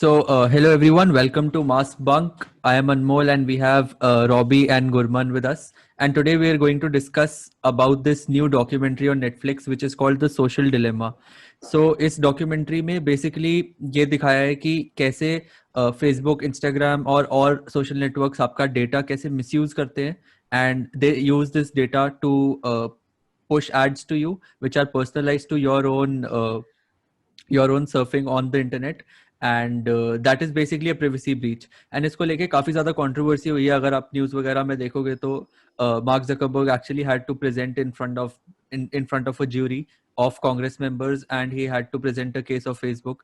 Hello everyone, welcome to Mass Bunk. I am Anmol and we have Robbie and Gurman with us. And today we are going to discuss about this new documentary on Netflix which is called The Social Dilemma. So इस documentary में basically ये दिखाया है कि कैसे Facebook, Instagram और social networks आपका data कैसे misuse करते हैं and they use this data to push ads to you which are personalized to your own surfing on the internet and that is basically a privacy breach and इसको लेके काफी ज्यादा controversy हुई है. अगर आप न्यूज़ वगैरह में देखोगे तो Mark Zuckerberg actually had to present in front of a jury of Congress members and he had to present a case of Facebook.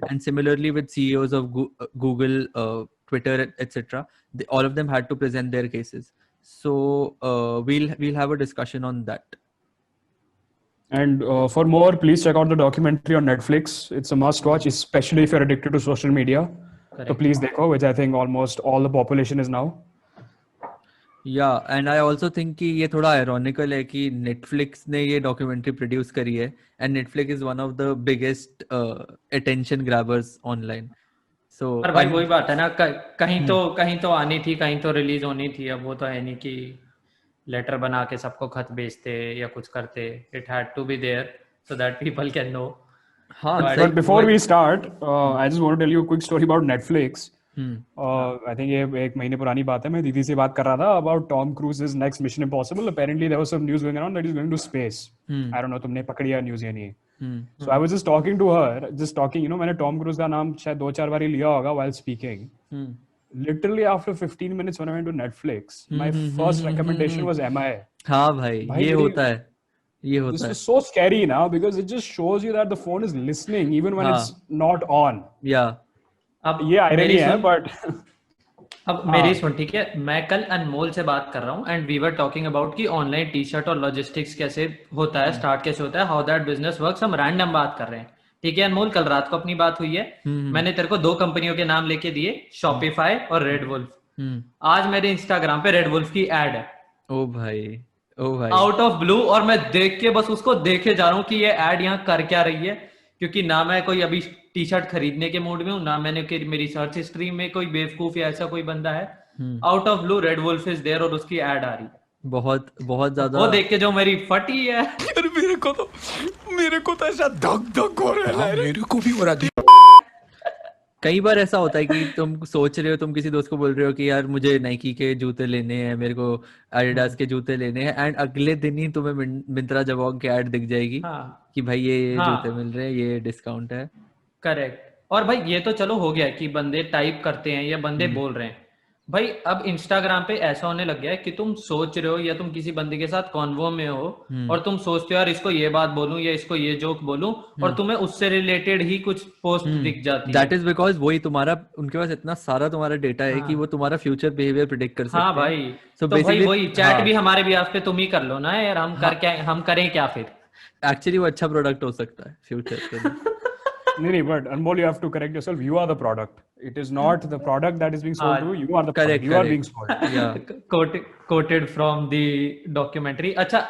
And similarly with CEOs of Google, Twitter, etc., all of them had to present their cases. So we'll have a discussion on that. And for more, please check out the documentary on Netflix. It's a must-watch, especially if you're addicted to social media. Correct. So please dekho, which I think almost all the population is now. Yeah, and I also think कि ये थोड़ा ironical है कि Netflix ने ये documentary produce करी है and Netflix is one of the biggest attention grabbers online. So पर भाई वही बात है ना, कहीं तो आनी थी, कहीं तो रिलीज होनी थी. अब वो तो है नहीं कि लेटर बना के सबको खत भेजते या कुछ करते. It had to be there so that people can know. हाँ, but before we start, I just want to tell you a quick story about Netflix. I think ये एक महीने पुरानी बात है. मैं दीदी से बात कर रहा था about Tom Cruise's next Mission Impossible. Apparently there was some news going around that he's going to space. I don't know तुमने पकड़ी है news या नहीं. So I was just talking to her, मैंने Tom Cruise का नाम शायद 2-4 बार लिया होगा while speaking. Literally after 15 minutes when I went to Netflix, my first recommendation was MI. हाँ भाई ये होता है. This is so scary now because it just shows you that the phone is listening even when it's not on. Yeah. अब ये irony है but अब मेरी सुन, ठीक है. मैं कल अनमोल से बात कर रहा हूँ and we were talking about कि ऑनलाइन टी शर्ट और लॉजिस्टिक्स कैसे होता है, स्टार्ट कैसे होता है, हाउ दैट बिजनेस वर्क्स. हम रैंडम बात कर रहे हैं, ठीक है अनमोल. कल रात को अपनी बात हुई है. मैंने तेरे को 2 कंपनियों के नाम लेके दिए, शॉपिफाई और रेड वुल्फ. आज मेरे इंस्टाग्राम पे रेड वुल्फ की एड है. ओ भाई आउट ऑफ ब्लू. और मैं देख के बस उसको देखे जा रहा हूँ कि ये एड यहाँ कर क्या रही है, क्योंकि ना मैं कोई अभी टी शर्ट खरीदने के मूड में हूँ, ना मैंने मेरी सर्च हिस्ट्री में कोई बेवकूफ या ऐसा कोई बंदा है. Out of blue red wolf is there और उसकी एड आ रही है. बहुत ज्यादा वो देख के जो मेरी फटी है. मेरे को तो ऐसा धक धक हो रहा है. मेरे को भी हो रहा है. कई बार ऐसा होता है कि तुम सोच रहे हो, तुम किसी दोस्त को बोल रहे हो कि यार मुझे नाइकी के जूते लेने हैं, मेरे को एडिडास के जूते लेने हैं, एंड अगले दिन ही तुम्हें मिंत्रा जबोंग की एड दिख जाएगी कि भाई ये जूते मिल रहे हैं, ये डिस्काउंट है. करेक्ट. और भाई ये तो चलो हो गया कि बंदे टाइप करते हैं या बंदे बोल रहे हैं. भाई अब इंस्टाग्राम पे ऐसा होने लग गया है कि तुम सोच रहे हो या तुम किसी बंदे के साथ कॉन्वो में हो और तुम सोचते हो यार इसको ये बात बोलूं या इसको ये जोक बोलूं और तुम्हें उससे रिलेटेड ही कुछ पोस्ट दिख जाती है. दैट इज बिकॉज वही तुम्हारा, उनके पास इतना सारा तुम्हारा डेटा है कि वो तुम्हारा फ्यूचर बिहेवियर प्रेडिक्ट कर सकते हैं. हाँ भाई. तो भाई वही चैट भी हमारे भी पे तुम ही कर लो ना यार. हम करें क्या फिर. एक्चुअली वो अच्छा प्रोडक्ट हो सकता है फ्यूचर के लिए. No, but Anmol, you have to correct yourself. You are the product. It is not the product that is being sold to you. You are the product. You are being sold. Yeah. Quoted from the documentary. अच्छा,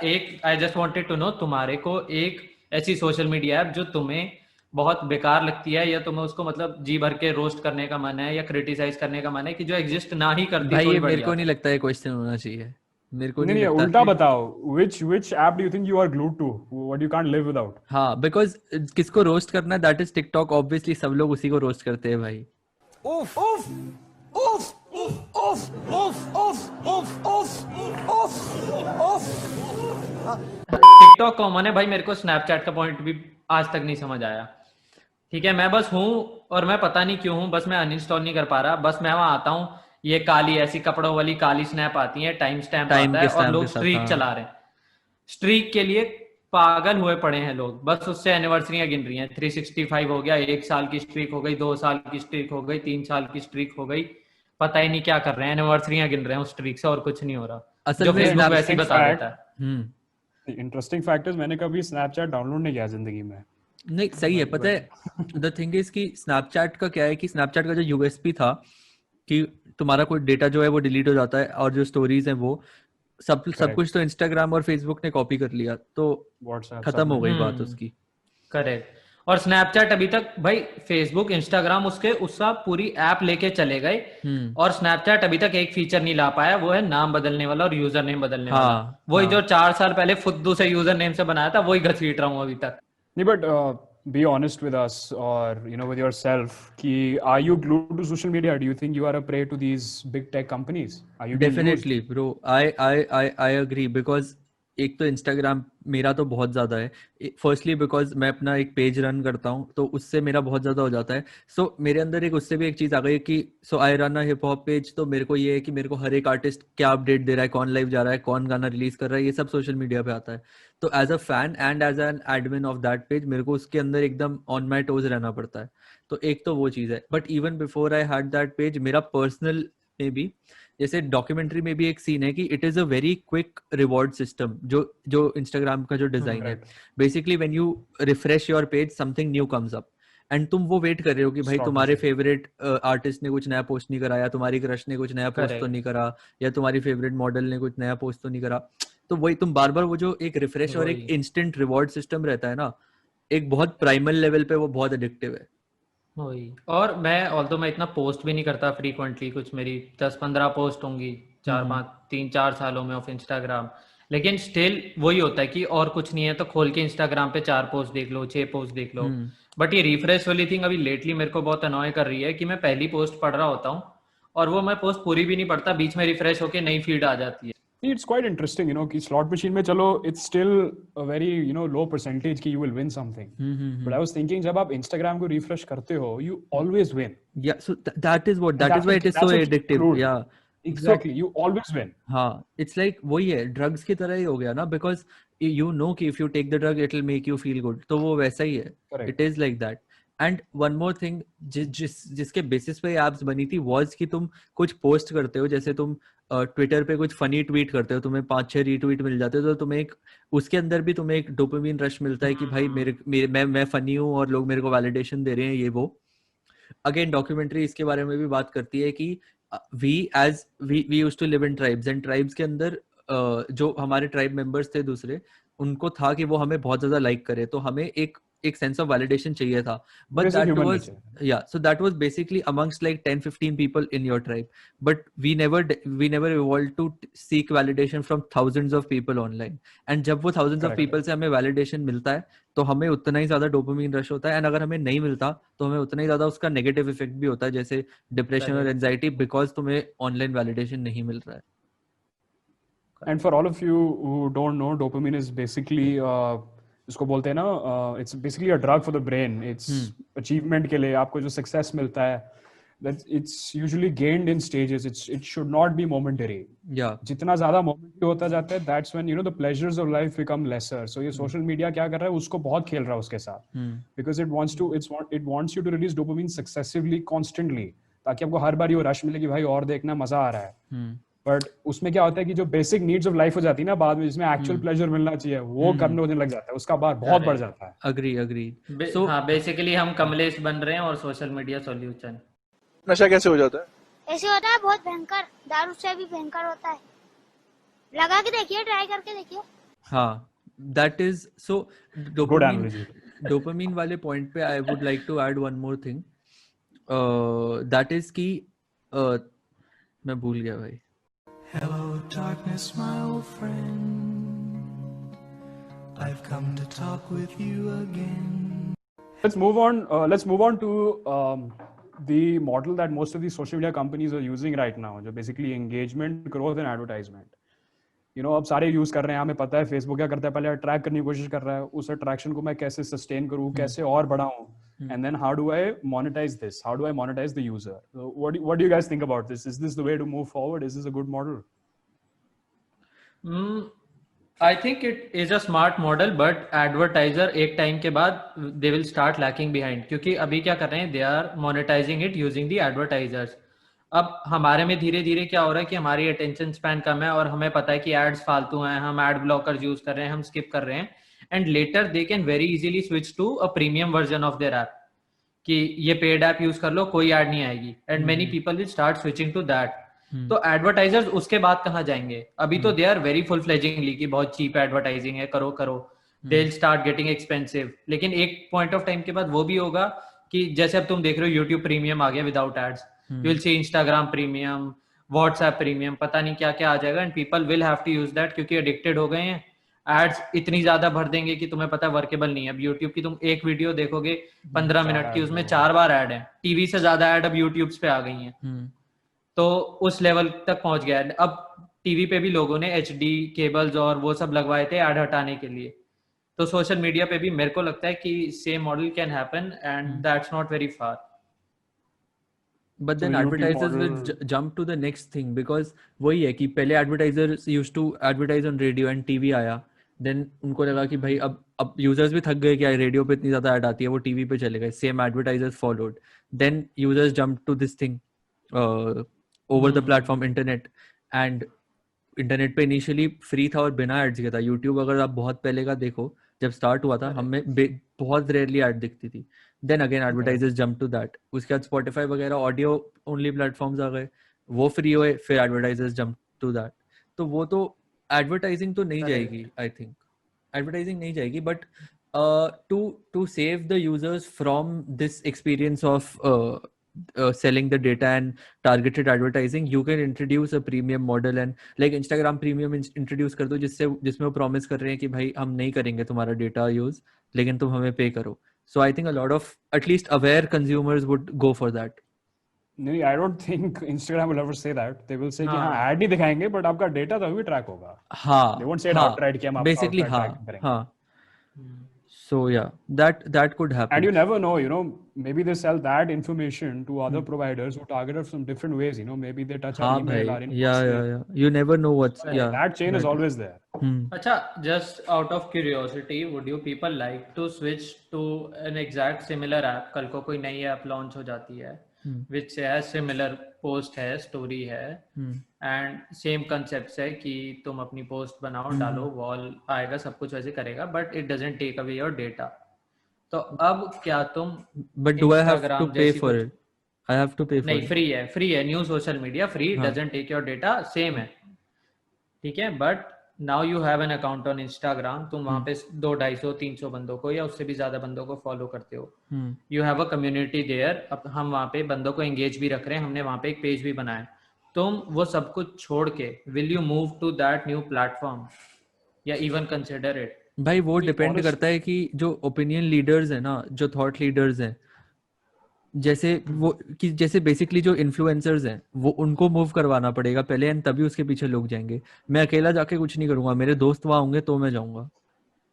I just wanted to know, तुम्हारे को एक ऐसी social media app जो तुम्हें बहुत बेकार लगती है या तुम्हें उसको मतलब जी भर के रोस्ट करने का मन है या क्रिटिसाइज करने का मन है कि जो एग्जिस्ट ना ही करती. भाई ये मेरे को नहीं लगता है क्वेश्चन होना चाहिए. मेरे को नहीं उल्टा बताओ. which app do you think you are glued to, what you can't live without? हाँ, because किसको रोस्ट करना है, that is TikTok. obviously सब लोग उसी को रोस्ट करते हैं भाई. उफ उफ उफ उफ उफ उफ उफ उफ उफ. टिकटॉक कॉमन है भाई. मेरे को स्नैपचैट का पॉइंट भी आज तक नहीं समझ आया. ठीक है, मैं बस हूँ और मैं पता नहीं क्यों हूँ, बस मैं अनइंस्टॉल नहीं कर पा रहा. बस मैं वहां आता हूँ, ये काली ऐसी कपड़ों वाली काली स्नैप आती है, टाइम स्टैम्प आता है और लोग स्ट्रीक चला रहे हैं. स्ट्रीक के लिए पागल हुए पड़े हैं लोग. बस उससे एनिवर्सरियां गिन रही हैं. 365 हो गया, 1 साल की स्ट्रीक हो गई, 2 साल की स्ट्रीक हो गई, 3 साल की स्ट्रीक हो गई. पता ही नहीं क्या कर रहे हैं, एनिवर्सरियां गिन रहे हैं उस स्ट्रीक से और कुछ नहीं हो रहा. असल में फेसबुक वैसे ही बता देता है. इंटरेस्टिंग फैक्ट इज मैंने कभी स्नैपचैट डाउनलोड नहीं किया जिंदगी में. नहीं सही है. पता है द थिंग इज कि स्नैपचैट का क्या है कि स्नैपचैट का जो यूएसपी था कि तुम्हारा कोई डेटा जो है वो डिलीट हो जाता है और जो स्टोरीज हैं वो सब कुछ तो इंस्टाग्राम और फेसबुक ने कॉपी कर लिया, तो WhatsApp खत्म हो गई बात हम्म। उसकी। करेक्ट। और स्नैपचैट अभी तक भाई, फेसबुक इंस्टाग्राम उसका पूरी ऐप लेके चले गए, और स्नैपचैट अभी तक एक फीचर नहीं ला पाया, वो है नाम बदलने वाला और यूजर नेम बदलने हाँ, वाला। वही हाँ। जो 4 साल पहले फुद्दू से यूजर नेम से बनाया था, वही घसीट रहा हूँ अभी तक। नहीं, but be honest with us, or with yourself, कि are you glued to social media? Do you think you are a prey to these big tech companies? Are you being used? Definitely bro, I agree, because एक तो Instagram मेरा तो बहुत ज़्यादा है। Firstly because मैं अपना एक पेज रन करता हूँ, तो उससे मेरा बहुत ज़्यादा हो जाता है। सो मेरे अंदर उससे भी एक चीज़ आ गई कि so I run a hip hop page, तो मेरे को ये है कि मेरे को हर एक आर्टिस्ट क्या अपडेट दे रहा है, कौन लाइव जा रहा है, कौन गाना रिलीज कर रहा है, ये सब सोशल मीडिया पे आता है। तो as a fan and as an admin of that page, मेरे को उसके अंदर एकदम ऑन माई टोज रहना पड़ता है। तो एक तो वो चीज़ है। But even before I had that page, मेरा पर्सनल में भी, जैसे डॉक्यूमेंट्री में भी एक सीन है कि it is a very quick reward system, जो इंस्टाग्राम का जो डिजाइन है। Basically when you refresh your page, something new comes up, and तुम वो वेट कर रहे हो कि भाई तुम्हारे फेवरेट आर्टिस्ट ने कुछ नया पोस्ट नहीं करा, या तुम्हारी क्रश ने कुछ नया पोस्ट तो नहीं करा, या तुम्हारी फेवरेट मॉडल ने कुछ नया पोस्ट तो नहीं करा। तो वही तुम बार बार वो जो एक रिफ्रेश और एक इंस्टेंट रिवॉर्ड सिस्टम रहता है ना, एक बहुत प्राइमल लेवल पे वो बहुत एडिक्टिव है। वही। और मैं इतना पोस्ट भी नहीं करता फ्रीक्वेंटली, कुछ मेरी 10-15 पोस्ट होंगी 3-4 सालों में ऑफ इंस्टाग्राम, लेकिन स्टिल वही होता है कि और कुछ नहीं है तो खोल के इंस्टाग्राम पे 4 पोस्ट देख लो, 6 पोस्ट देख लो। बट ये रिफ्रेश वाली थिंग अभी लेटली मेरे को बहुत अनॉय कर रही है कि मैं पहली पोस्ट पढ़ रहा होता हूँ और वो मैं पोस्ट पूरी भी नहीं पढ़ता, बीच में रिफ्रेश होके नई फीड आ जाती है। It's quite interesting, कि slot machine में चलो, it's still a very low percentage कि you will win something. But I was thinking, जब आप Instagram को refresh करते हो, you always win. Yeah, so that is why it is so addictive. Yeah, exactly. You always win. हाँ, it's like वही है, drugs की तरह ही हो गया ना, because you know कि if you take the drug it will make you feel good, तो वो वैसा ही है। It is like that. And one more thing, जिसके बेसिस पे एप्स बनी थी was कि तुम कुछ पोस्ट करते हो, जैसे तुम ट्विटर पे कुछ फनी ट्वीट करते हो, तुम्हें 5-6 रीट्वीट मिल जाते हो, तो तुम्हें एक उसके अंदर भी तुम्हें एक डोपामिन रश मिलता है कि भाई मैं फनी हूँ और लोग मेरे को वैलिडेशन दे रहे हैं, ये वो। अगेन डॉक्यूमेंट्री इसके बारे में भी बात करती है कि we used to live in tribes, and tribes के अंदर जो हमारे ट्राइब मेंबर्स थे दूसरे, उनको था कि वो हमें बहुत ज्यादा लाइक करे, तो हमें एक सेंस ऑफ वैलिडेशन चाहिए था। But that was basically amongst like 10-15 people in your tribe, but we never evolved to seek validation from thousands of people online, and जब वो thousands of people से हमें validation मिलता है तो हमें उतना ही ज्यादा डोपामिन रश होता है, एंड अगर हमें नहीं मिलता तो हमें उतना ही ज्यादा उसका नेगेटिव इफेक्ट भी होता है, जैसे डिप्रेशन और एंजाइटी, बिकॉज तुम्हें ऑनलाइन वैलिडेशन नहीं मिल रहा है। And for all of you who don't know, dopamine is basically इसको बोलते हैं ना, it's basically a drug for the brain. It's achievement के लिए आपको जो success मिलता है, that it's usually gained in stages. It should not be momentary. Yeah. जितना ज़्यादा momentary होता जाता है, that's when the pleasures of life become lesser. So ये social media क्या कर रहा है, उसको बहुत खेल रहा है उसके साथ, because it wants you to release dopamine successively, constantly, ताकि आपको हर बार ये rush मिले कि भाई और देखना, मजा आ रहा है। बट उसमें क्या होता है कि जो बेसिक नीड्स ऑफ लाइफ हो जाती है ना बाद में, जिसमें एक्चुअल प्लेजर मिलना चाहिए, वो कम होने लग जाता है, उसका बार बहुत बढ़ जाता है। अग्री। So हाँ, बेसिकली हम कमलेश बन रहे हैं और सोशल मीडिया सॉल्यूशन। नशा कैसे हो जाता है? ऐसे होता है, बहुत भयंकर, दारू से भी भयंकर होता है। लगा के देखिए, ट्राई करके देखिए। हाँ, that is so डोपामिन वाले पॉइंट पे I would like to add one more thing, that is कि मैं भूल गया भाई। Hello darkness, my old friend. I've come to talk with you again. Let's move on to the model that most of these social media companies are using right now, जो basically engagement, growth and advertisement. अब सारे use कर रहे हैं, हमें पता है Facebook क्या करता है, पहले अट्रैक्ट करने की कोशिश कर रहा है, उस अट्रैक्शन को मैं कैसे सस्टेन करूं, कैसे और बढ़ाऊं, and then how do I monetize this? How do I monetize the user? So what do you guys think about this? Is this the way to move forward? Is this a good model? I think it is a smart model, but advertiser एक time के बाद they will start lacking behind, क्योंकि अभी क्या कर रहे हैं, they are monetizing it using the advertisers. अब हमारे में धीरे धीरे क्या हो रहा है कि हमारी अटेंशन स्पैन कम है और हमें पता है कि एड्स फालतू हैं, हम एड ब्लॉकर्स यूज कर रहे हैं, हम स्किप कर रहे हैं, and later they can very easily switch to a premium version of their app कि ये पेड ऐप यूज कर लो, कोई ऐड नहीं आएगी, and many people will start switching to that. तो एडवर्टाइजर्स उसके बाद कहाँ जाएंगे? अभी तो they are very full fledgingly कि बहुत चीप एडवर्टाइजिंग है, करो करो, they will start getting expensive. लेकिन एक पॉइंट ऑफ टाइम के बाद वो भी होगा कि जैसे अब तुम देख रहे हो यूट्यूब प्रीमियम आ गया without ads, you will see Instagram premium, WhatsApp premium, पता नहीं क्या क्या आ जाएगा, and people will have to use that क्योंकि एडिक्टेड हो गए हैं। एड्स इतनी ज्यादा भर देंगे कि तुम्हें पता है वर्केबल नहीं है। अब यूट्यूब की तुम एक वीडियो देखोगे 15 मिनट की, उसमें 4 बार ऐड है। टीवी से ज्यादा ऐड अब यूट्यूब पे आ गई हैं। तो उस लेवल तक पहुंच गया है। अब टीवी पे भी लोगों ने HD केबल्स और वो सब लगवाए थे ऐड हटाने के लिए। तो सोशल मीडिया पे भी मेरे को लगता है कि same model can happen and that's not very far. But then advertisers will jump to the next thing because वही है कि पहले advertisers used to advertise on radio and TV आया, then उनको लगा कि भाई अब users भी थक गए कि रेडियो पे इतनी ज्यादा ad आती है, वो TV पे चले गए, same advertisers followed, then users jumped to this thing over the platform internet, and internet पे इनिशियली फ्री था और बिना एड्स के था। यूट्यूब अगर आप बहुत पहले का देखो, जब स्टार्ट हुआ था हमें बहुत रेयरली ऐड दिखती थी। Then again advertisers jump to that. उसके बाद स्पॉटिफाई वगैरह ऑडियो ओनली प्लेटफॉर्म्स आ गए, वो फ्री हुए, फिर एडवर्टाइजर्स जंप टू दैट। तो वो तो एडवर्टाइजिंग तो नहीं जाएगी, आई थिंक एडवर्टाइजिंग नहीं जाएगी, but to save the users from this experience of selling the data and targeted advertising, you can introduce a premium model and like Instagram premium introduce कर दो, जिसमें वो promise कर रहे हैं कि भाई हम नहीं करेंगे तुम्हारा data use, लेकिन तुम हमें pay करो। So I think a lot of at least aware consumers would go for that. नहीं, I don't think Instagram will ever say that. They will say कि हाँ ad नहीं दिखाएंगे, but आपका data तो भी track होगा। हाँ, they won't say it outright कि हम आपका basically tracking करेंगे। हाँ। So yeah, that could happen. And you never know, maybe they sell that information to other providers who target us from different ways, maybe they touch our email, our inbox. Yeah. You never know what's, that chain is always there. अच्छा, just out of curiosity, would you people like to switch to an exact similar app? कल को कोई नई app launch हो जाती है which has similar post है, story है, and same concepts है कि तुम अपनी post बनाओ, डालो, wall आएगा, सब कुछ वैसे करेगा, but it doesn't take away your data. तो अब क्या तुम but do I have to pay for it? I have to pay for नहीं, it. free है, new social media free, doesn't take your data, same है, ठीक है। But now you have an account on Instagram, तुम वहां पे 200, 250, 300 बंदों को या उससे भी ज्यादा बंदों को फॉलो करते हो, you have a community there. अब हम वहां पे बंदों को एंगेज भी रख रहे हैं, हमने वहां पे एक पेज भी बनाया। तुम वो सब कुछ छोड़ के will you move to that new platform या इवन कंसिडर इट? भाई वो डिपेंड करता है कि जो ओपिनियन लीडर्स है ना, जो थॉट लीडर्स हैं, जैसे बेसिकली जो इन्फ्लुएंसर्स हैं, वो उनको मूव करवाना पड़ेगा पहले, एंड तभी उसके पीछे लोग जाएंगे। मैं अकेला जाके कुछ नहीं करूंगा, मेरे दोस्त वहां होंगे तो मैं जाऊंगा।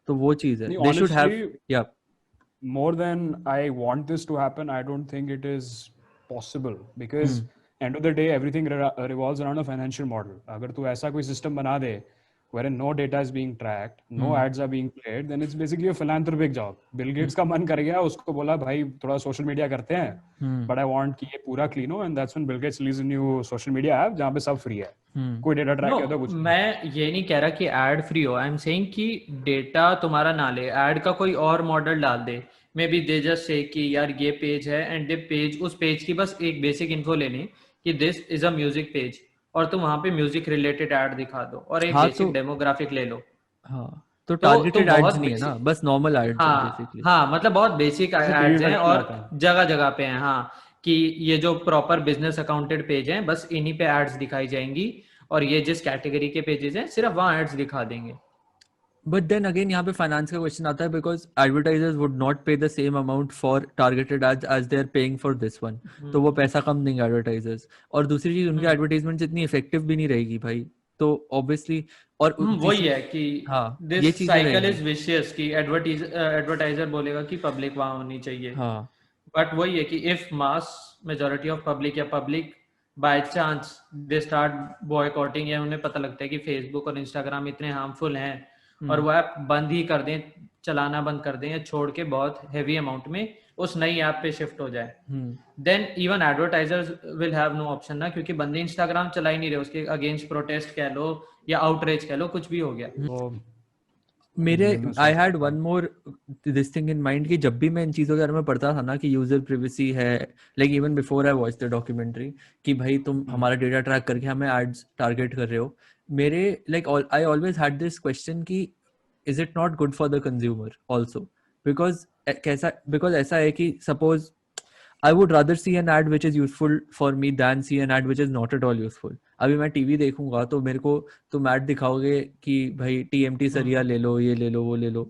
तो वो चीज है, they should have, yeah. More than I want this to happen, I don't think it is possible because end of the day everything revolves around a financial model. अगर तू ऐसा कोई सिस्टम बना दे wherein no data is being tracked, no ads are being played, then it's basically a philanthropic job. Bill Gates का मन कर गया, उसको बोला भाई थोड़ा सोशल मीडिया करते हैं, but I want कि ये पूरा clean हो, and that's when Bill Gates released a new social media app जहाँ पे सब फ्री है, कोई डेटा ट्रैक करता कुछ। मैं ये नहीं कह रहा कि एड फ्री हो, आई एम सेइंग कि डेटा तुम्हारा ना ले, एड का कोई और मॉडल डाल दे। May be they just say कि यार ये पेज है, एंड दे पेज, उस पेज की बस एक बेसिक इन्फो लेनी कि this is a music page, और तुम वहां पे म्यूजिक रिलेटेड ऐड दिखा दो और एक बेसिक डेमोग्राफिक ले लो। तो टारगेटेड एड्स नहीं है ना, बस नॉर्मल एड्स बेसिकली। मतलब बहुत बेसिक एड्स हैं और जगह जगह पे हैं, कि ये जो प्रॉपर बिजनेस अकाउंटेड पेज हैं, बस इन्हीं पे एड्स दिखाई जाएंगी, और ये जिस कैटेगरी के पेजेस हैं सिर्फ वहां एड्स दिखा देंगे। But then again यहाँ पे फाइनेंस का क्वेश्चन आता है, because advertisers would not pay the same amount for targeted ads as they are paying for this one. तो वो पैसा कम देंगे advertisers, और दूसरी चीज उनकी एडवर्टाइजमेंट इतनी इफेक्टिव भी नहीं रहेगी भाई, तो ऑब्वियसली। और वही है कि ये साइकिल इज विशियस कि एडवर्टाइजर बोलेगा कि पब्लिक वहां होनी चाहिए, बट वही है कि if mass majority of public या public by chance they start boycotting, या उन्हें पता लगता है कि फेसबुक और इंस्टाग्राम इतने हार्मफुल हैं और वो ऐप बंद ही कर दें, चलाना बंद कर दें, या छोड़ के बहुत हेवी अमाउंट में उस नई ऐप पे शिफ्ट हो जाए, then even advertisers will have no option ना, क्योंकि बंदे इंस्टाग्राम चला ही नहीं रहे, उसके अगेंस्ट प्रोटेस्ट कह लो या आउटरीच कह लो, कुछ भी हो गया। मेरे I had one more this thing in mind कि जब भी मैं इन चीज़ों के बारे में पढ़ता था ना कि यूजर प्रिवेसी है, like even before I watch the documentary, कि भाई तुम हमारा डेटा ट्रैक करके हमें एड्स टारगेट कर रहे हो, मेरे like I always had this question कि is it not good for the consumer also, because ऐसा है कि suppose I would rather see an ad which is useful for me than see an ad which is not at all useful. अभी मैं TV देखूंगा तो मेरे को तुम ad दिखाओगे कि भाई TMT सरिया ले लो, ये ले लो, वो ले लो.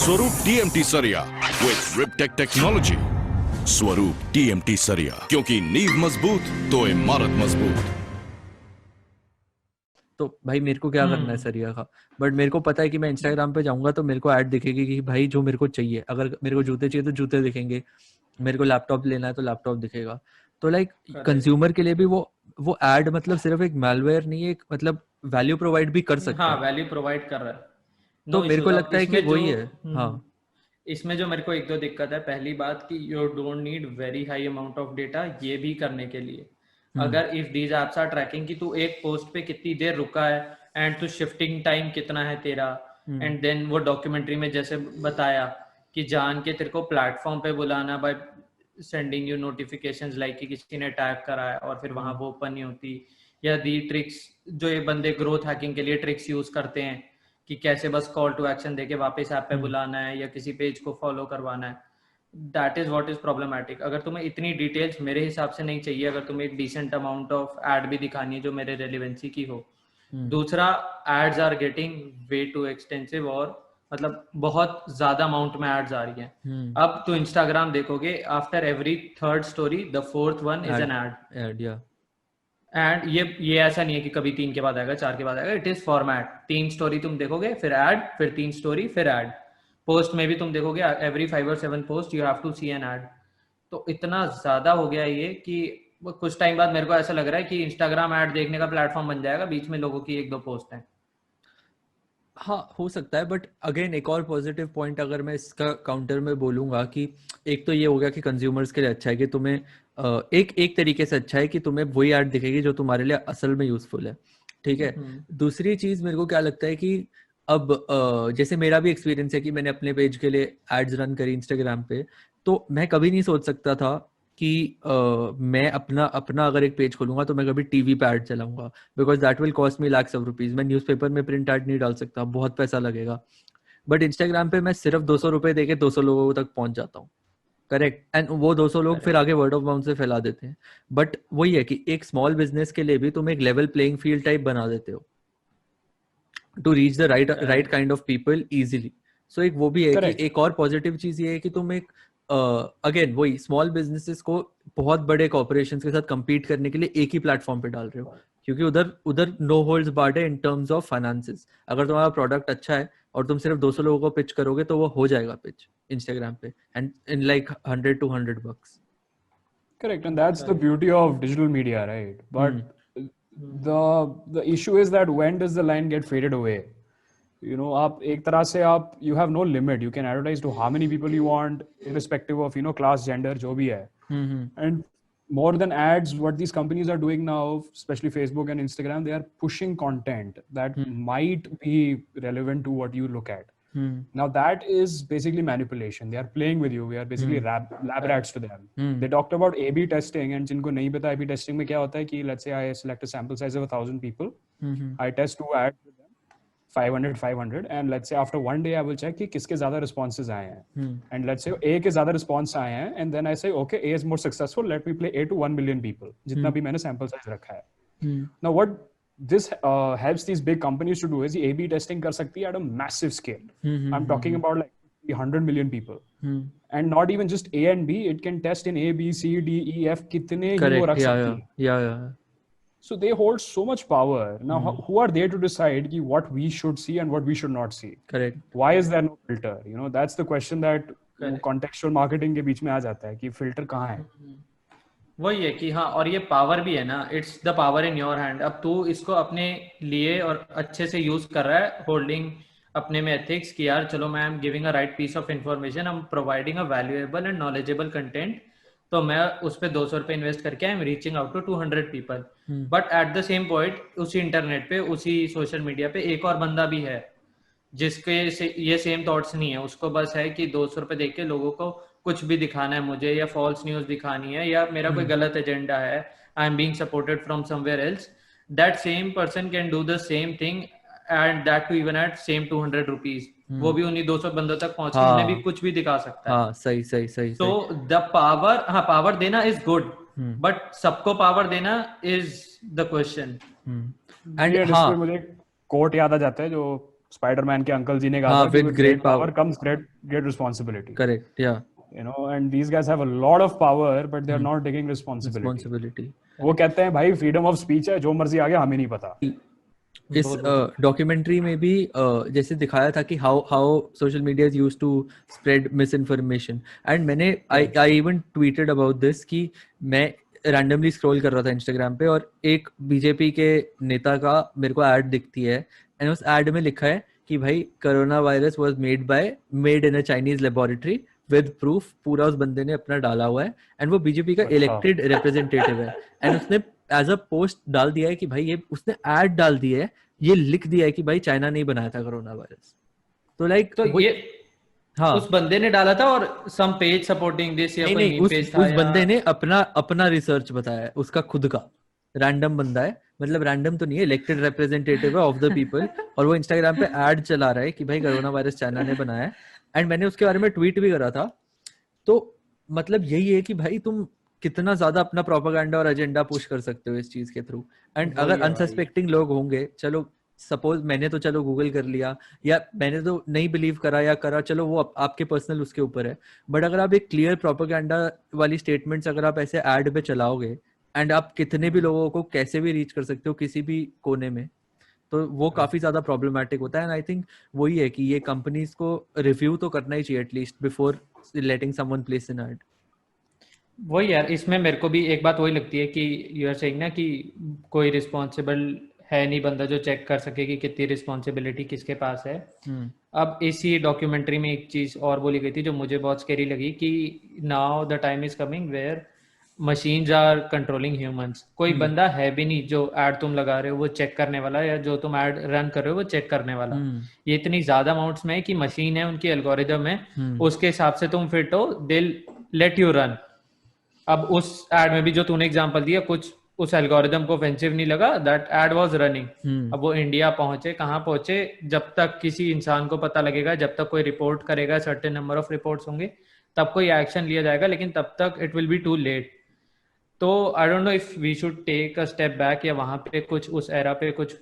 स्वरूप TMT सरिया with Riptech Technology. स्वरूप TMT सरिया, क्योंकि नींव मजबूत तो इमारत मजबूत. तो भाई मेरे को क्या करना है सरिया का, बट मेरे को पता है कि मैं इंस्टाग्राम पे जाऊंगा तो मेरे को ऐड दिखेगी कि भाई जो मेरे को चाहिए, अगर मेरे को जूते चाहिए तो जूते दिखेंगे, मेरे को लैपटॉप लेना है तो लैपटॉप दिखेगा. तो लाइक कंज्यूमर के लिए भी वो ऐड मतलब सिर्फ एक मैलवेयर नहीं है, एक मतलब वैल्यू प्रोवाइड भी कर सकता है. हाँ, वैल्यू प्रोवाइड कर रहा है. तो मेरे को लगता है कि वही है. हाँ, इसमें जो मेरे को एक दो दिक्कत है, पहली बात कि you don't need very high amount of data ये भी करने के लिए. अगर if these apps are tracking कि तू एक पोस्ट पे कितनी देर रुका है एंड तू शिफ्टिंग टाइम कितना है तेरा, एंड देन वो डॉक्यूमेंट्री में जैसे बताया कि जान के तेरे को प्लेटफॉर्म पे बुलाना by sending you notifications like कि किसी ने टैग करा है और फिर वहां वो ओपन नहीं होती, या दी ट्रिक्स जो ये बंदे ग्रोथ हैकिंग के लिए ट्रिक्स यूज करते हैं कि कैसे बस कॉल टू एक्शन देके वापस ऐप पे बुलाना है या किसी पेज को फॉलो करवाना है. That is what is problematic. अगर तुम्हें इतनी डिटेल्स मेरे हिसाब से नहीं चाहिए, अगर तुम्हें एक डिसेंट अमाउंट ऑफ एड भी दिखानी है जो मेरे रेलेवेंसी की हो. दूसरा, ads are getting way too extensive, और मतलब बहुत ज्यादा अमाउंट में एड्स आ रही हैं. अब तो इंस्टाग्राम देखोगे, after every third story the fourth one is an ad. And ये ऐसा नहीं है कि कभी 3 के बाद आएगा, 4 के बाद आएगा. It is format. 3 स्टोरी तुम देखोगे, फिर एड, फिर 3 स्टोरी, फिर एड. पोस्ट में भी तुम देखोगे every 5 or 7 post you have to see an ad. तो इतना ज्यादा हो गया ये कि कुछ टाइम बाद मेरे को ऐसा लग रहा है कि इंस्टाग्राम एड देखने का प्लेटफॉर्म बन जाएगा, बीच में लोगों की 1-2 पोस्ट हैं. हाँ, हो सकता है, बट अगेन एक और पॉजिटिव पॉइंट अगर मैं इसका काउंटर में बोलूंगा कि एक तो ये हो गया कि कंज्यूमर्स के लिए अच्छा है कि तुम्हें एक तरीके से अच्छा है कि तुम्हें वही ऐड दिखेगी जो तुम्हारे लिए असल में यूजफुल है. ठीक है. दूसरी चीज मेरे को क्या लगता है कि अब जैसे मेरा भी एक्सपीरियंस है कि मैंने अपने पेज के लिए एड्स रन करी इंस्टाग्राम पे, तो मैं कभी नहीं सोच सकता था कि मैं अपना अगर एक पेज खोलूंगा तो मैं कभी टीवी पे ऐड चलाऊंगा, because that will cost me lakhs of rupees. मैं न्यूज़पेपर में प्रिंट ऐड नहीं डाल सकता, बहुत पैसा लगेगा. बट इंस्टाग्राम पे मैं सिर्फ 200 रुपए देके 200 लोगों तक पहुंच जाता हूँ. करेक्ट. एंड वो 200 लोग फिर आगे वर्ड ऑफ माउथ से फैला देते हैं. बट वही है कि एक स्मॉल बिजनेस के लिए भी तुम एक लेवल प्लेइंग फील्ड टाइप बना देते हो to reach the right kind of people easily. So एक वो भी है कि एक और पॉजिटिव चीज ये है कि तुम एक अगेन वही स्मॉल बिजनेसेस को बहुत बड़े कॉर्पोरेशंस के साथ compete करने के लिए एक ही प्लेटफॉर्म पे डाल रहे हो, क्योंकि उधर नो होल्ड्स बार्ड है इन टर्म्स ऑफ फाइनेंसेस. अगर तुम्हारा प्रोडक्ट अच्छा है और तुम सिर्फ 200 लोगों को पिच करोगे तो वो हो जाएगा पिच इंस्टाग्राम पे and in like $100-200. Correct, and that's the beauty of digital media, right? But the issue is that when does the line get faded away? You know, आप एक तरह से आप you have no limit. You can advertise to how many people you want, irrespective of class, gender, जो भी है. And more than ads, what these companies are doing now, especially Facebook and Instagram, they are pushing content that might be relevant to what you look at. Now that is basically manipulation. They are playing with you. We are basically lab rats to them. They talked about A/B testing, and जिनको नहीं पता A/B testing में क्या होता है कि let's say I select a sample size of 1,000 people, I test 2 ads with them, 500, and let's say after 1 day I will check कि किसके ज़्यादा responses आए हैं, and let's say A के ज़्यादा response आए हैं, and then I say okay, A is more successful, let me play A to 1 million people, जितना भी मैंने sample size रखा है. Now what this helps these big companies to do is A/B testing कर सकती है at a massive scale. I'm talking about like 100 million people, and not even just A and B. It can test in A, B, C, D, E, F. कितने ही वो रख सकती है. Yeah. So they hold so much power. Now, who are they to decide what we should see and what we should not see? Correct. Why is there no filter? That's the question that contextual marketing के बीच में आ जाता है कि filter कहाँ है. वही है कि हाँ, और ये पावर भी है ना, it's the power in your hand. अब तू इसको अपने लिए और अच्छे से यूज कर रहा है, होल्डिंग अपने में एथिक्स कि यार चलो मैं am giving a right piece of information, I am providing a valuable and knowledgeable content, तो मैं उस पर 200 रुपए इन्वेस्ट करके I am reaching out to 200 people. But at the same point उसी इंटरनेट पे, उसी सोशल मीडिया पे एक और बंदा भी है जिसके से ये सेम थॉट्स नहीं है, उसको बस है कि 200 रुपए देख के लोगों को कुछ भी दिखाना है मुझे, या फॉल्स न्यूज दिखानी है, या मेरा कोई गलत एजेंडा है, I am being supported from somewhere else, that same person can do the same thing and that too even at same 200 rupees, वो भी उन्हीं 200 बंदों तक पहुंच के उन्हें भी कुछ भी दिखा सकता है। हाँ, सही सही सही। तो द पावर, हाँ पावर देना इज गुड, बट सबको पावर देना इज द क्वेश्चन। एंड हाँ, मुझे कोट याद आ जाता है जो स्पाइडरमैन के अंकल जी ने कहा था, with great power comes great responsibility. Correct, yeah. You know, and these guys have a lot of power, but they are not taking responsibility. वो कहते हैं भाई फ्रीडम ऑफ स्पीच है, जो मर्जी आगे हमें नहीं पता। इस डॉक्यूमेंट्री में भी जैसे दिखाया था कि how social media is used to spread misinformation, and मैंने I even tweeted about this कि मैं रैंडमली स्क्रॉल कर रहा था इंस्टाग्राम पे और एक बीजेपी के नेता का मेरे को ऐड दिखती है, एंड उस ऐड में लिखा है कि भाई corona virus was made in a Chinese laboratory with proof, पूरा उस बंदे ने अपना डाला हुआ है, एंड वो बीजेपी का इलेक्टेड रिप्रेजेंटेटिव है, एंड उसने एज अ पोस्ट डाल दिया है कि भाई ये उसने ऐड डाल दी है, ये लिख दिया है कि भाई चाइना नहीं बनाया था कोरोना वायरस। तो लाइक तो ये हाँ, उस बंदे ने डाला था और सम पेज सपोर्टिंग दिस या कोई नहीं, उस बंदे ने अपना रिसर्च बताया है, उसका खुद का रैंडम बंदा है, मतलब रैंडम तो नहीं है, इलेक्टेड रिप्रेजेंटेटिव है ऑफ द पीपल, और वो इंस्टाग्राम पे ऐड चला रहा है कि भाई कोरोना वायरस चाइना ने बनाया है, एंड मैंने उसके बारे में ट्वीट भी करा था। तो मतलब यही है कि भाई तुम कितना ज्यादा अपना प्रोपेगेंडा और एजेंडा पुश कर सकते हो इस चीज के थ्रू, एंड अगर अनसस्पेक्टिंग लोग होंगे, चलो सपोज मैंने तो चलो गूगल कर लिया या मैंने तो नहीं बिलीव करा या करा, चलो वो आपके पर्सनल उसके ऊपर है, बट अगर आप एक क्लियर प्रोपेगेंडा वाली स्टेटमेंट्स अगर आप ऐसे ऐड पे चलाओगे, एंड आप कितने भी लोगों को कैसे भी रीच कर सकते हो किसी भी कोने में, तो वो काफी ज्यादा प्रॉब्लमेटिक होता है, एंड आई थिंक वही है कि ये कंपनीज को रिव्यू तो करना ही चाहिए at least before letting someone place in add. वही यार, इसमें मेरे को भी एक बात वही लगती है कि यू आर सेइंग ना कि कोई रिस्पॉन्सिबल है नहीं बंदा जो चेक कर सके कि कितनी रिस्पॉन्सिबिलिटी किसके पास है। अब इसी डॉक्यूमेंट्री में एक चीज और बोली गई थी जो मुझे बहुत स्कैरी लगी कि now the time is coming where machines are controlling humans. कोई बंदा है भी नहीं जो ऐड तुम लगा रहे हो वो चेक करने वाला, या जो तुम ऐड रन कर रहे हो वो चेक करने वाला। ये इतनी ज्यादा अमाउंट्स में है कि मशीन है, उनकी एल्गोरिदम है, उसके हिसाब से तुम फिट हो, दे लेट यू रन। अब उस एड में भी जो तूने एग्जांपल दिया, कुछ उस एल्गोरिदम को ऑफेंसिव नहीं लगा, दैट एड वाज रनिंग। अब वो इंडिया पहुंचे, कहाँ पहुंचे, जब तक किसी इंसान को पता लगेगा, जब तक कोई रिपोर्ट करेगा, सर्टेन नंबर ऑफ रिपोर्ट्स होंगे, तब कोई एक्शन लिया जाएगा, लेकिन तब तक it will be too late. तो I don't know if we should take a step back, या वहां पे कुछ उस एरा पे कुछ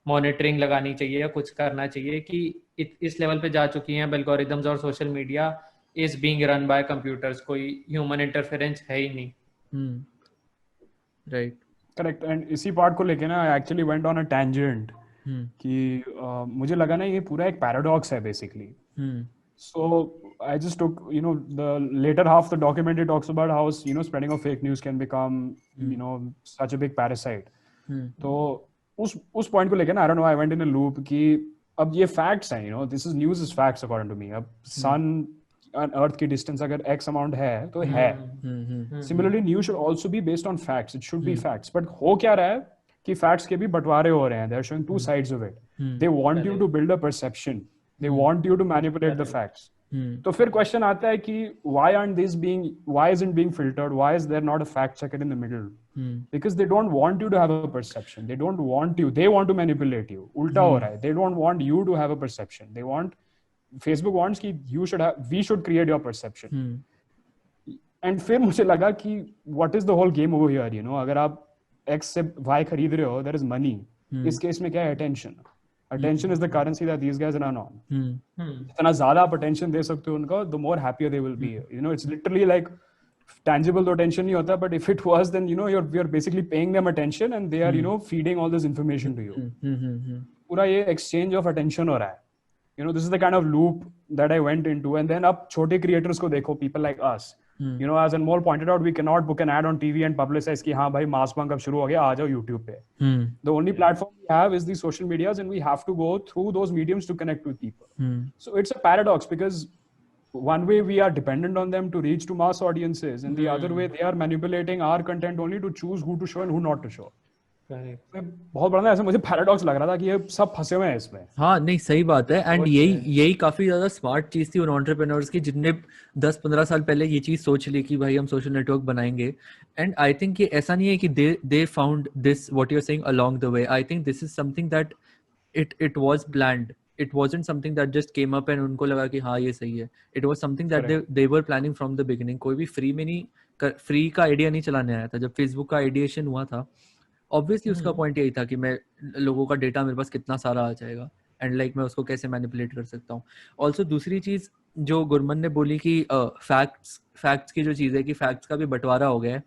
मॉनिटरिंग लगानी चाहिए या कुछ करना चाहिए कि इस लेवल पे जा चुकी हैं एल्गोरिदम्स और social media is being run by computers, कोई ह्यूमन इंटरफेरेंस है ही नहीं। Right, correct. एंड इसी पार्ट को लेके ना I actually went on a tangent कि मुझे लगा ना ये पूरा एक पैराडॉक्स है basically. So I just took, the later half of the documentary talks about how, spreading of fake news can become, such a big parasite. तो उस point को लेके ना, I don't know, I went in a loop कि अब ये facts हैं, this is news is facts according to me. अब sun and earth की distance अगर X amount है, तो है. Similarly, news should also be based on facts. It should be facts. But हो क्या रहा है कि facts के भी बंटवारे हो रहे हैं. They are showing two sides of it. They want you to build a perception. They want you to manipulate the facts. तो फिर क्वेश्चन आता है कि why isn't being filtered? Why is there not a fact checker in the middle? Because they don't want you to have a perception. They want to manipulate you. उल्टा हो रहा है. They don't want you to have a perception. Facebook wants कि we should create your perception. And फिर मुझे लगा कि what is the whole game over here? अगर आप X से Y खरीद रहे हो, there is money. इस केस में क्या है? Attention. Attention is the currency that these guys run on. जितना ज़्यादा आप attention दे सकते हो उनको, the more happier they will be. It's literally like tangible तो attention नहीं होता, but if it was, then you're basically paying them attention and they are feeding all this information to you. पूरा ये exchange of attention हो रहा है. This is the kind of loop that I went into. And then आप छोटे creators को देखो, people like us. As Anmol pointed out, we cannot book an ad on TV and publicize कि हाँ भाई Mass Bunk अब शुरू हो गया, आ जाओ YouTube पे. The only platform we have is the social medias, and we have to go through those mediums to connect with people. So it's a paradox because one way we are dependent on them to reach to mass audiences, and the other way they are manipulating our content only to choose who to show and who not to show. बहुत बड़ा ना ऐसे मुझे paradox लग रहा था कि ये सब फंसे हुए हैं इसमें. हाँ नहीं सही बात है. एंड यही काफी ज्यादा स्मार्ट चीज थी उन एंटरप्रेन्योर्स की जिनने 10-15 साल पहले ये चीज सोच ली कि भाई हम सोशल नेटवर्क बनाएंगे. एंड आई थिंक ये ऐसा नहीं है कि they found this what you are saying along the way. I think this is something that it was planned. It wasn't something that just came up and उनको लगा कि हाँ ये सही है. It was something that they were planning from the beginning. कोई भी free में नहीं, फ्री का आइडिया नहीं चलाने आया था. जब फेसबुक का आइडिएशन हुआ था ऑब्वियसली उसका पॉइंट यही था कि मैं लोगों का डेटा मेरे पास कितना सारा आ जाएगा एंड लाइक मैं उसको कैसे मैनिपुलेट कर सकता हूँ. ऑल्सो दूसरी चीज जो गुरमन ने बोली कि फैक्ट्स की जो चीज़ है कि फैक्ट्स का भी बंटवारा हो गया है,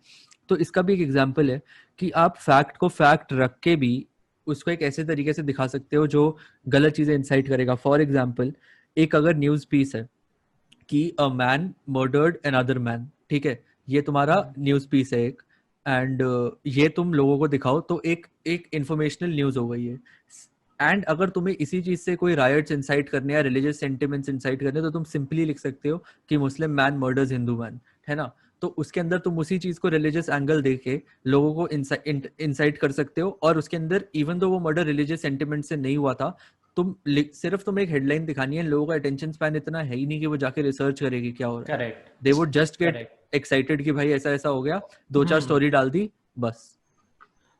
तो इसका भी एक एग्जाम्पल है कि आप फैक्ट को फैक्ट रख के भी उसको एक ऐसे तरीके से दिखा सकते हो जो गलत चीजें इंसाइट करेगा. फॉर एग्जाम्पल एक अगर न्यूज पीस है कि a man murdered another man, ठीक है, ये तुम्हारा न्यूज पीस है एक, एंड ये तुम लोगों को दिखाओ तो एक इंफॉर्मेशनल न्यूज हो गई है. एंड अगर तुम्हें इसी चीज से कोई रायट्स इंसाइट करने या रिलीजियस सेंटिमेंट्स इंसाइट करने तो तुम सिंपली लिख सकते हो कि Muslim man murders Hindu man, है ना. तो उसके अंदर तुम उसी चीज को रिलीजियस एंगल देके लोगों को इंसाइट कर सकते हो. और उसके अंदर इवन दो वो मर्डर रिलीजियस सेंटिमेंट से नहीं हुआ था, सिर्फ तुम्हें एक हेडलाइन दिखानी है. लोगों का अटेंशन स्पैन इतना है ही नहीं कि वो जाके रिसर्च करेगी क्या हो रहा है. They would just get excited कि भाई ऐसा ऐसा हो गया, 2-4 स्टोरी डाल दी बस.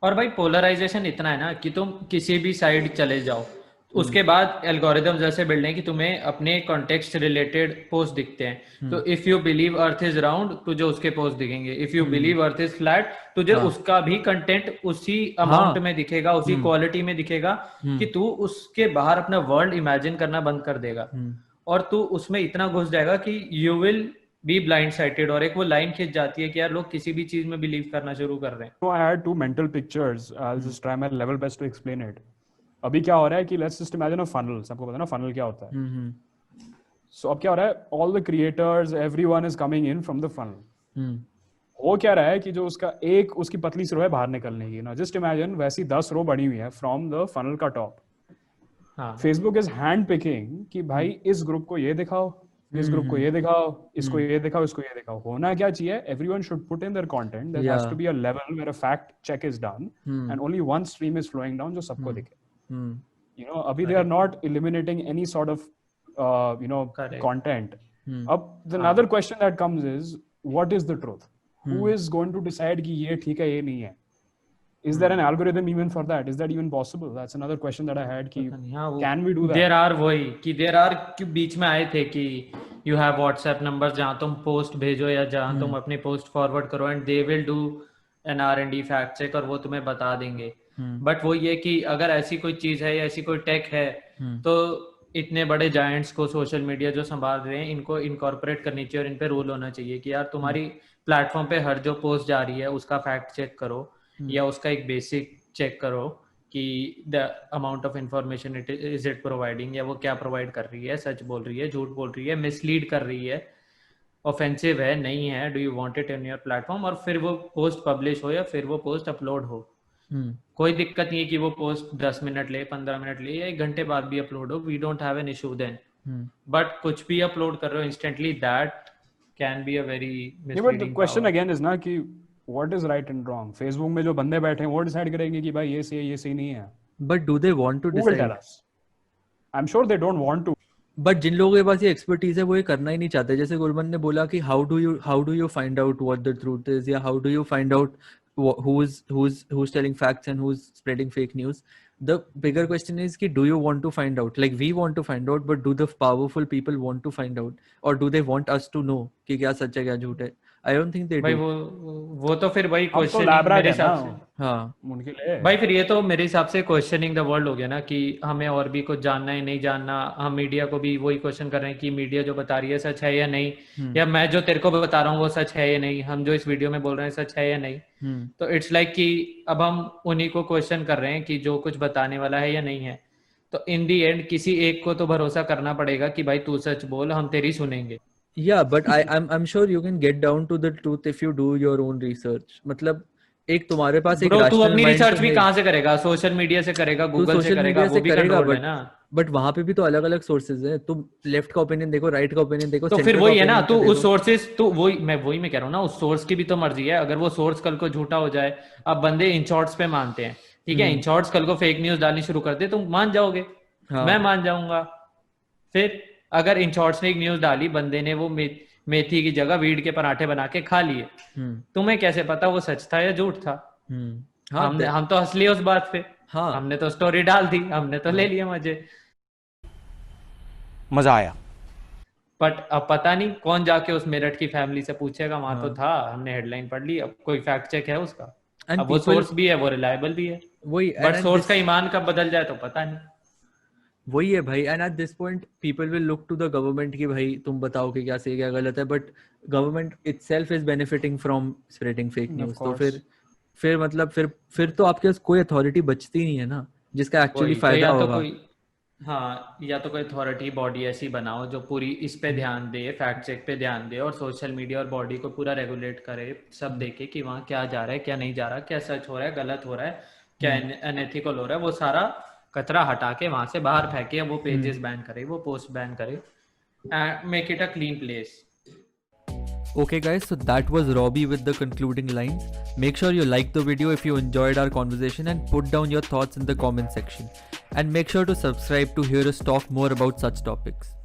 और भाई पोलराइजेशन इतना है ना कि तुम किसी भी साइड चले जाओ, उसके बाद एल्गोरिदम जैसे बिल्ड हैं कि तुम्हें अपने कॉन्टेक्स्ट रिलेटेड पोस्ट दिखते हैं. तो if you believe earth is round तुझे उसके पोस्ट दिखेंगे. If you believe earth is flat तुझे उसका भी कंटेंट उसी अमाउंट में दिखेगा, उसी क्वालिटी में दिखेगा कि तू उसके बाहर अपना वर्ल्ड इमेजिन करना बंद कर देगा और तू उसमें इतना घुस जाएगा कि you will be blind sighted. और एक वो लाइन खिंच जाती है कि यार लोग किसी भी चीज में बिलीव करना शुरू कर रहे हैं. So I had two mental pictures. I'll just try my level best to explain it. अभी क्या हो रहा है कि let's just imagine a funnel. सबको पता है ना funnel क्या होता है. So अब क्या हो रहा है, all the creators, everyone is coming in from the funnel. हो क्या रहा है कि जो उसकी पतली सी रो है बाहर निकलने की ना, just imagine वैसी 10 रो बनी हुई है from the funnel का top. Facebook is hand picking कि भाई इस ग्रुप को ये दिखाओ, इस ग्रुप को ये दिखाओ, इसको ये दिखाओ, इसको ये दिखाओ. होना क्या चाहिए, everyone should put in their content. There has to be a level where a fact check is done and only one stream is flowing down जो सबको दिखे. You know, अभी they are not eliminating any sort of content. अब the another question that comes is what is the truth? Who is going to decide कि ये ठीक है ये नहीं है? Is there an algorithm even for that? Is that even possible? That's another question that I had कि can we do that? There are बीच में आए थे कि you have WhatsApp numbers जहाँ तुम पोस्ट भेजो या जहाँ तुम अपनी पोस्ट फॉरवर्ड करो and they will do an R&D fact check और वो तुम्हें बता देंगे. बट वो ये कि अगर ऐसी कोई चीज है या ऐसी कोई टेक है तो इतने बड़े जायंट्स को सोशल मीडिया जो संभाल रहे हैं इनको इनकॉर्पोरेट करनी चाहिए और इन पे रूल होना चाहिए कि यार तुम्हारी प्लेटफॉर्म पे हर जो पोस्ट जा रही है उसका फैक्ट चेक करो या उसका एक बेसिक चेक करो कि the amount of information is it providing, या वो क्या प्रोवाइड कर रही है, सच बोल रही है, झूठ बोल रही है, मिसलीड कर रही है, ऑफेंसिव है, नहीं है, do you want it in your platform. और फिर वो पोस्ट पब्लिश हो या फिर वो पोस्ट अपलोड हो, कोई दिक्कत नहीं है कि वो पोस्ट 10 मिनट ले, 15 मिनट ले या 1 घंटे बाद भी अपलोड हो. We don't have an issue then. But कुछ भी अपलोड कर रहे हो instantly, that can be a very misleading. But the question again is ना कि what is right and wrong? Facebook में जो बंदे बैठे हैं वो डिसाइड करेंगे कि भाई ये सही नहीं है. But do they want to decide? Who will tell us? I'm sure they don't want to. But जिन लोगों के पास ये एक्सपर्टीज है वो ये करना ही नहीं चाहते. जैसे गुरमन ने बोला कि how do you find out what the truth is, या how do you find out who's telling facts and who's spreading fake news. The bigger question is कि do you want to find out? Like we want to find out, but do the powerful people want to find out, or do they want us to know कि क्या सच है क्या झूठ है? I don't think they do. भाई वो तो फिर भाई क्वेश्चन मेरे हिसाब से, हाँ उनके लिए भाई फिर ये तो मेरे हिसाब से क्वेश्चनिंग द वर्ल्ड हो गया ना कि हमें और भी कुछ जानना है नहीं जानना. हम मीडिया को भी वही क्वेश्चन कर रहे हैं कि मीडिया जो बता रही है सच है या नहीं, या मैं जो तेरे को बता रहा हूँ वो सच है या नहीं, हम जो इस वीडियो में बोल रहे हैं सच है या नहीं. तो इट्स लाइक कि अब हम उन्हीं को क्वेश्चन कर रहे हैं कि जो कुछ बताने वाला है या नहीं है. तो इन दी एंड किसी एक को तो भरोसा करना पड़ेगा कि भाई तू सच बोल, हम तेरी सुनेंगे. Yeah, but I'm sure you can get down to the truth if you do your own research. मतलब एक तुम्हारे पास एक तू अपनी रिसर्च भी कहाँ से करेगा? सोशल मीडिया से करेगा, गूगल से करेगा, वो भी कंट्रोल है ना. बट वहां पे भी तो अलग अलग सोर्सेज हैं. तुम लेफ्ट का ओपिनियन देखो, राइट का ओपिनियन देखो, तो फिर वही है ना, तू उस सोर्सेज तो वही मैं कह रहा हूँ ना, उस सोर्स की भी तो मर्जी है. अगर वो सोर्स कल को झूठा हो जाए, अब बंदे इन शॉर्ट्स पे मानते हैं, ठीक है, इन शॉर्ट्स कल को फेक न्यूज डालनी शुरू कर दे, तुम मान जाओगे, हाँ। मैं मान जाऊंगा। फिर अगर इन शॉर्ट्स ने एक न्यूज डाली, बंदे ने वो मेथी की जगह वीड के पराठे बना के खा लिए, तुम्हें कैसे पता वो सच था या झूठ था? हाँ, हम तो हंस लिए उस बात पे, हाँ, हमने तो स्टोरी डाल दी, हमने तो ले लिया मजा आया। बट अब पता नहीं कौन जाके उस मेरठ की फैमिली से पूछेगा, वहां तो था, हमने हेडलाइन पढ़ ली, अब कोई फैक्ट चेक है उसका? And अब वो सोर्स भी है, वो रिलायबल भी है, वही, बट सोर्स का ईमान कब बदल जाए तो पता नहीं। वही है भाई। And at this point people will look to the government कि भाई तुम बताओ कि क्या सही क्या गलत है, but government itself is benefiting from spreading fake news. तो फिर मतलब फिर तो आपके पास कोई अथॉरिटी बचती नहीं है ना जिसका एक्चुअली फायदा होगा। हाँ, या तो कोई अथॉरिटी बॉडी ऐसी बनाओ जो पूरी इस पे ध्यान दे, फैक्ट चेक पे ध्यान दे, और सोशल मीडिया और बॉडी को पूरा रेगुलेट करे, सब देखे कि वहाँ क्या जा रहा है, क्या नहीं जा रहा, क्या सच हो रहा है, गलत हो रहा है, क्या अनएथिकल हो रहा है, वो सारा कचरा हटा के वहां से बाहर फेंके, वो पेजेस बैन करे, वो पोस्ट बैन करे, make it a clean place. Okay guys, so that was Robbie with the concluding lines. Make sure you like the video if you enjoyed our conversation and put down your thoughts in the comment section. And make sure to subscribe to hear us talk more about such topics.